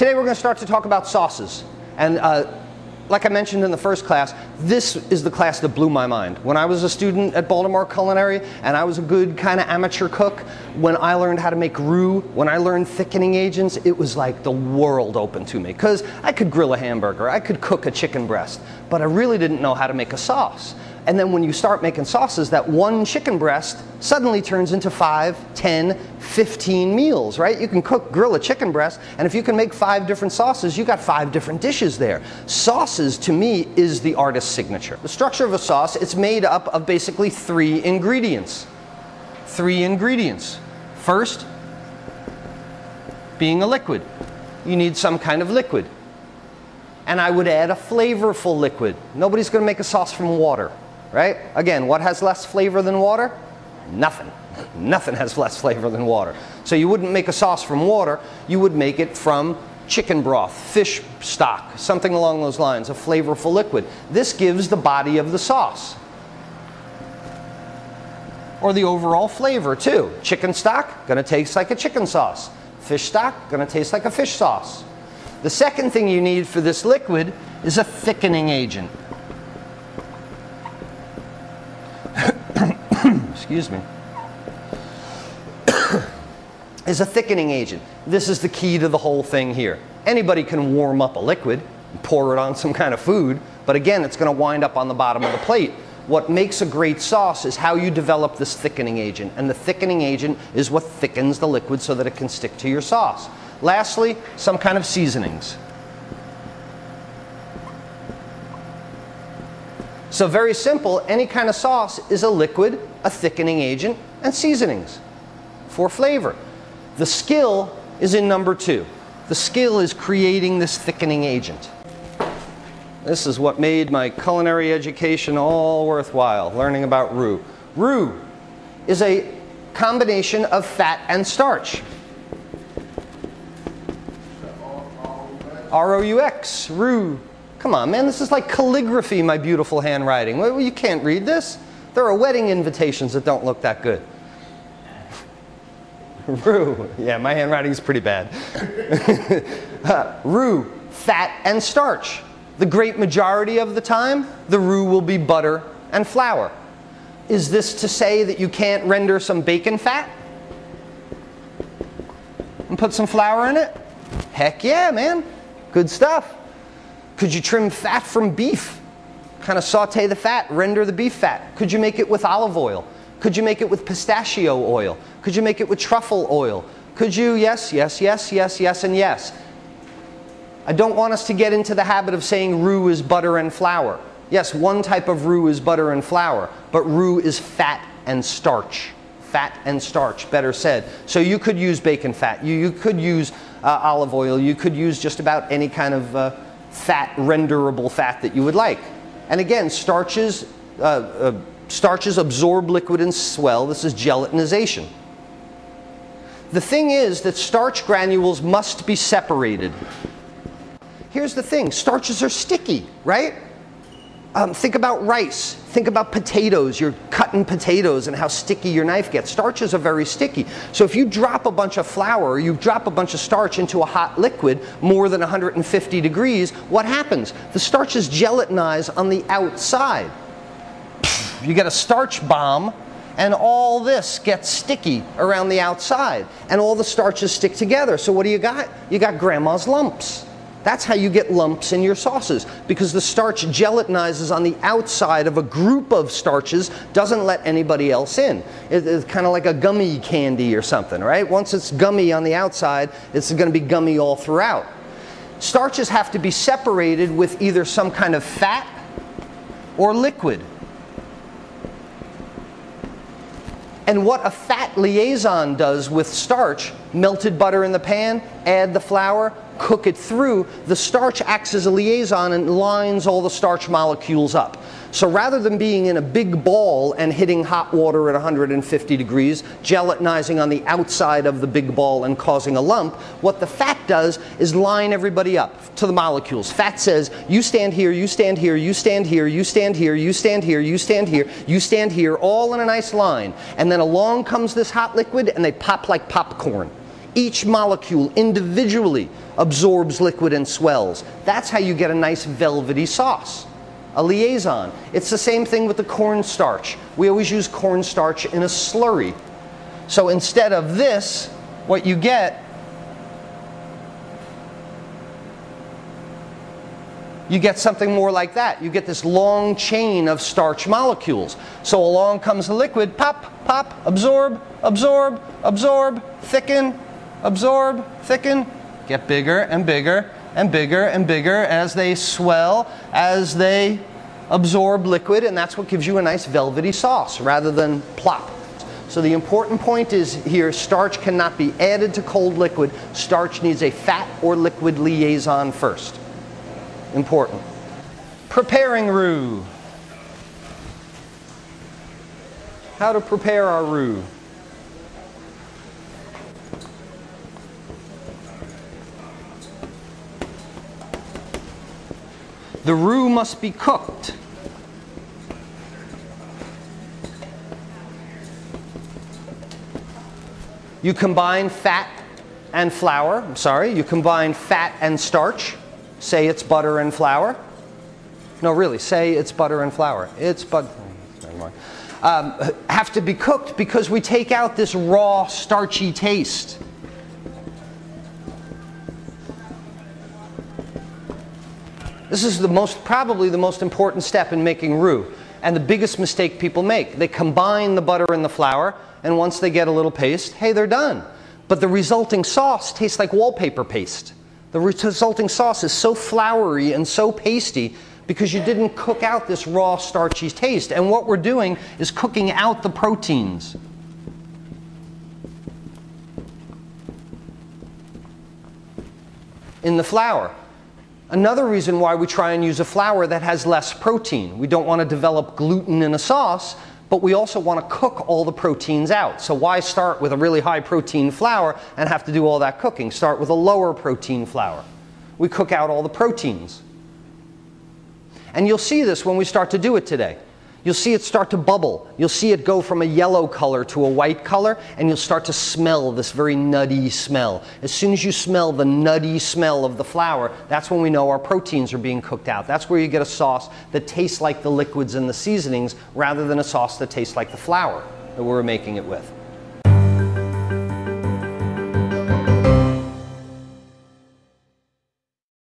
Today we're going to start to talk about sauces. And like I mentioned in the first class, this is the class that blew my mind. When I was a student at Baltimore Culinary and I was a good kind of amateur cook, when I learned how to make roux, when I learned thickening agents, it was like the world opened to me. Because I could grill a hamburger, I could cook a chicken breast, but I really didn't know how to make a sauce. And then when you start making sauces, that one chicken breast suddenly turns into 5, 10, 15 meals, right? You can grill a chicken breast, and if you can make 5 different sauces, you got 5 different dishes there. Sauces, to me, is the artist's signature. The structure of a sauce, it's made up of basically 3 ingredients. 3 ingredients. First, being a liquid. You need some kind of liquid. And I would add a flavorful liquid. Nobody's going to make a sauce from water. Right? Again, what has less flavor than water? Nothing. Nothing has less flavor than water. So you wouldn't make a sauce from water, you would make it from chicken broth, fish stock, something along those lines, a flavorful liquid. This gives the body of the sauce. Or the overall flavor too. Chicken stock, gonna taste like a chicken sauce. Fish stock, gonna taste like a fish sauce. The second thing you need for this liquid is a thickening agent. Excuse me, is a thickening agent. This is the key to the whole thing here. Anybody can warm up a liquid and pour it on some kind of food, but again, it's going to wind up on the bottom of the plate. What makes a great sauce is how you develop this thickening agent, and the thickening agent is what thickens the liquid so that it can stick to your sauce. Lastly, some kind of seasonings. So very simple, any kind of sauce is a liquid, a thickening agent, and seasonings for flavor. The skill is in number 2. The skill is creating this thickening agent. This is what made my culinary education all worthwhile, learning about roux. Roux is a combination of fat and starch. R-O-U-X, roux. Come on, man, this is like calligraphy, my beautiful handwriting. Well, you can't read this. There are wedding invitations that don't look that good. Roux. Yeah, my handwriting is pretty bad. Roux, fat and starch. The great majority of the time, the roux will be butter and flour. Is this to say that you can't render some bacon fat and put some flour in it? Heck yeah, man. Good stuff. Could you trim fat from beef? Kind of saute the fat, render the beef fat. Could you make it with olive oil? Could you make it with pistachio oil? Could you make it with truffle oil? Could you? Yes, yes, yes, yes, yes, and yes. I don't want us to get into the habit of saying roux is butter and flour. Yes, one type of roux is butter and flour, but roux is fat and starch. Fat and starch, better said. So you could use bacon fat. You could use olive oil. You could use just about any kind of fat, renderable fat that you would like. And again, starches absorb liquid and swell. This is gelatinization. The thing is that starch granules must be separated. Here's the thing, starches are sticky, right? Think about rice, think about potatoes. You're cutting potatoes and how sticky your knife gets. Starches are very sticky. So if you drop a bunch of flour or you drop a bunch of starch into a hot liquid more than 150 degrees, what happens? The starches gelatinize on the outside. You get a starch bomb and all this gets sticky around the outside and all the starches stick together. So what do you got? You got grandma's lumps. That's how you get lumps in your sauces, because the starch gelatinizes on the outside of a group of starches, doesn't let anybody else in. It's kind of like a gummy candy or something, right? Once it's gummy on the outside, it's going to be gummy all throughout. Starches have to be separated with either some kind of fat or liquid. And what a fat liaison does with starch, melted butter in the pan, add the flour, cook it through, the starch acts as a liaison and lines all the starch molecules up. So rather than being in a big ball and hitting hot water at 150 degrees, gelatinizing on the outside of the big ball and causing a lump, what the fat does is line everybody up to the molecules. Fat says, you stand here, you stand here, you stand here, you stand here, you stand here, you stand here, you stand here, all in a nice line. And then along comes this hot liquid and they pop like popcorn. Each molecule individually absorbs liquid and swells. That's how you get a nice velvety sauce, a liaison. It's the same thing with the cornstarch. We always use cornstarch in a slurry. So instead of this, what you get something more like that. You get this long chain of starch molecules. So along comes the liquid, pop, pop, absorb, absorb, absorb, thicken, absorb, thicken, get bigger and bigger and bigger and bigger as they swell, as they absorb liquid, and that's what gives you a nice velvety sauce rather than plop. So the important point is here, starch cannot be added to cold liquid. Starch needs a fat or liquid liaison first. Important. Preparing roux. How to prepare our roux. The roux must be cooked. You combine fat and flour. You combine fat and starch. Say it's butter and flour. No, really, say it's butter and flour. It's butter. Never mind. Have to be cooked because we take out this raw, starchy taste. This is probably the most important step in making roux, and the biggest mistake people make. They combine the butter and the flour, and once they get a little paste, hey, they're done. But the resulting sauce tastes like wallpaper paste. The resulting sauce is so floury and so pasty because you didn't cook out this raw, starchy taste. And what we're doing is cooking out the proteins. In the flour. Another reason why we try and use a flour that has less protein. We don't want to develop gluten in a sauce, but we also want to cook all the proteins out. So why start with a really high protein flour and have to do all that cooking? Start with a lower protein flour. We cook out all the proteins. And you'll see this when we start to do it today. You'll see it start to bubble. You'll see it go from a yellow color to a white color, and you'll start to smell this very nutty smell. As soon as you smell the nutty smell of the flour, that's when we know our proteins are being cooked out. That's where you get a sauce that tastes like the liquids and the seasonings rather than a sauce that tastes like the flour that we're making it with.